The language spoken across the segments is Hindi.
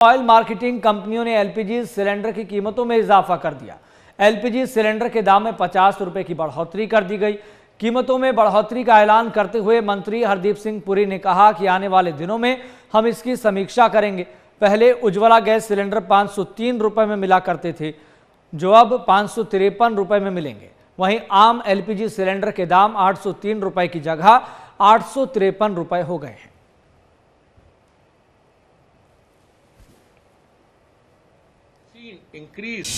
ऑयल मार्केटिंग कंपनियों ने एलपीजी सिलेंडर की कीमतों में इजाफा कर दिया। एलपीजी सिलेंडर के दाम में 50 रुपए की बढ़ोतरी कर दी गई। कीमतों में बढ़ोतरी का ऐलान करते हुए मंत्री हरदीप सिंह पुरी ने कहा कि आने वाले दिनों में हम इसकी समीक्षा करेंगे। पहले उज्ज्वला गैस सिलेंडर 503 रुपए में मिला करते थे, जो अब 553 रुपए में मिलेंगे। वहीं आम एलपीजी सिलेंडर के दाम 803 रुपए की जगह 853 रुपए हो गए हैं। Increase.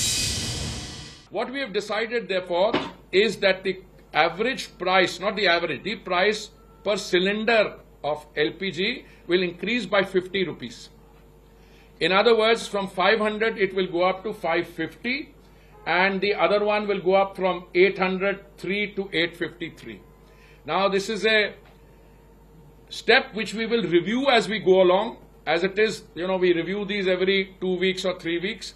What we have decided, therefore, is that the average price, not the average, the price per cylinder of LPG will increase by 50 rupees. In other words, from 500 it will go up to 550, and the other one will go up from 803 to 853. Now, this is a step which we will review as we go along. As it is, we review these every 2 weeks or 3 weeks.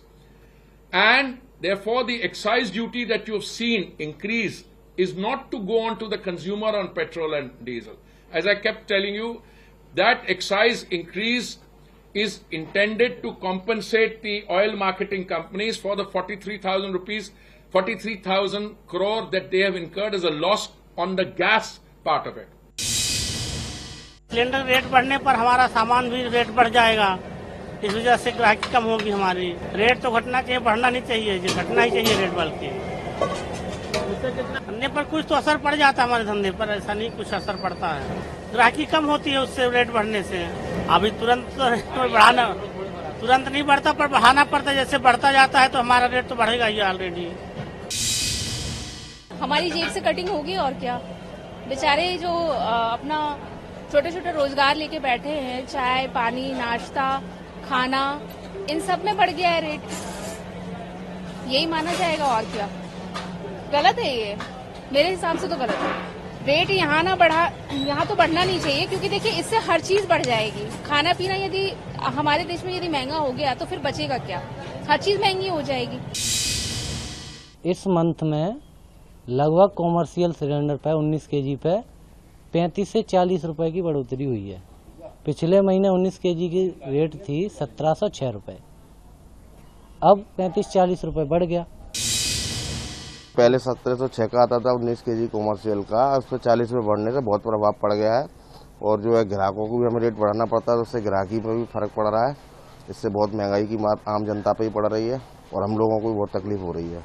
And therefore, the excise duty that you have seen increase is not to go on to the consumer on petrol and diesel. As I kept telling you, that excise increase is intended to compensate the oil marketing companies for the 43,000 rupees, 43,000 crore that they have incurred as a loss on the gas part of it. Cylinder rate बढ़ने पर हमारा सामान भी रेट बढ़ जाएगा। इस वजह से ग्राहकी कम होगी हमारी। रेट तो घटना चाहिए, बढ़ना नहीं चाहिए, जो घटना ही चाहिए रेट बल्कि। धंधे पर कुछ तो असर पड़ जाता है, हमारे धंधे पर ऐसा नहीं कुछ असर पड़ता है। ग्राहकी कम होती है उससे, रेट बढ़ने से। अभी तुरंत बढ़ाना, तुरंत नहीं बढ़ता पर बढ़ाना पड़ता है। जैसे बढ़ता जाता है तो हमारा रेट तो बढ़ेगा ही ऑलरेडी। हमारी जेब से कटिंग होगी और क्या। बेचारे जो अपना छोटे छोटे रोजगार लेके बैठे हैं, चाय पानी नाश्ता खाना, इन सब में बढ़ गया है रेट। यही माना जाएगा और क्या। गलत है ये, मेरे हिसाब से तो गलत है। रेट यहाँ ना बढ़ा, यहाँ तो बढ़ना नहीं चाहिए, क्योंकि देखिए इससे हर चीज बढ़ जाएगी। खाना पीना यदि हमारे देश में यदि महंगा हो गया तो फिर बचेगा क्या। हर चीज महंगी हो जाएगी। इस मंथ में लगभग कॉमर्शियल सिलेंडर पे 19 केजी पे 35 से 40 रुपए की बढ़ोतरी हुई है। पिछले महीने 19 केजी की रेट थी 1706 रुपए, अब 35-40 रुपए बढ़ गया। पहले 1706 का आता था 19 केजी कॉमर्शियल का, उस पर 40 रुपये बढ़ने से बहुत प्रभाव पड़ गया है। और जो है ग्राहकों को भी हमें रेट बढ़ाना पड़ता है, उससे ग्राहकी पर भी फर्क पड़ रहा है। इससे बहुत महंगाई की मार आम जनता पे ही पड़ रही है और हम लोगों को भी बहुत तकलीफ हो रही है।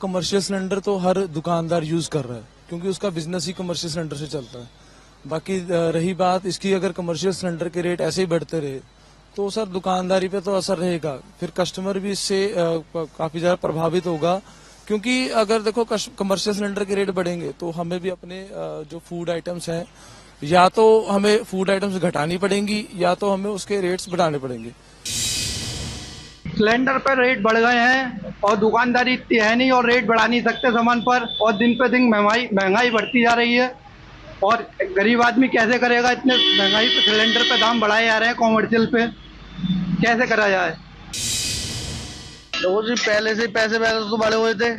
कमर्शियल सिलेंडर तो हर दुकानदार यूज कर रहा है, क्योंकि उसका बिजनेस ही कमर्शियल सिलेंडर से चलता है। बाकी रही बात इसकी, अगर कमर्शियल सिलेंडर के रेट ऐसे ही बढ़ते रहे तो सर दुकानदारी पे तो असर रहेगा। फिर कस्टमर भी इससे काफी ज्यादा प्रभावित होगा, क्योंकि अगर देखो कमर्शियल सिलेंडर के रेट बढ़ेंगे तो हमें भी अपने जो फूड आइटम्स हैं, या तो हमें फूड आइटम्स घटानी पड़ेंगी या तो हमें उसके रेट्स बढ़ाने पड़ेंगे। सिलेंडर पर रेट बढ़ गए हैं और दुकानदारी इतनी है नहीं और रेट बढ़ा नहीं सकते सामान पर, और दिन पे दिन महंगाई बढ़ती जा रही है। और गरीब आदमी कैसे करेगा, इतने महंगाई पे सिलेंडर पे दाम बढ़ाए जा रहे हैं, कॉमर्शियल पे कैसे करा जाए। लोगों जी पहले से पैसे तो बढ़े हुए थे,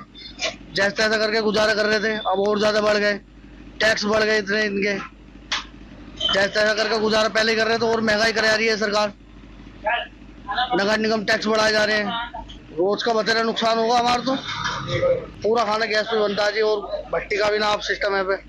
जैसे तैसा करके गुजारा कर रहे थे, अब और ज्यादा बढ़ गए। टैक्स बढ़ गए इतने इनके, जैसे तैसा करके गुजारा पहले कर रहे थे और महंगाई करा रही है सरकार। नगर निगम टैक्स बढ़ाए जा रहे हैं, रोज का बतेरा नुकसान होगा हमारा। तो पूरा खाना गैस पे बनता है जी, और भट्टी का भी ना आप सिस्टम है पे।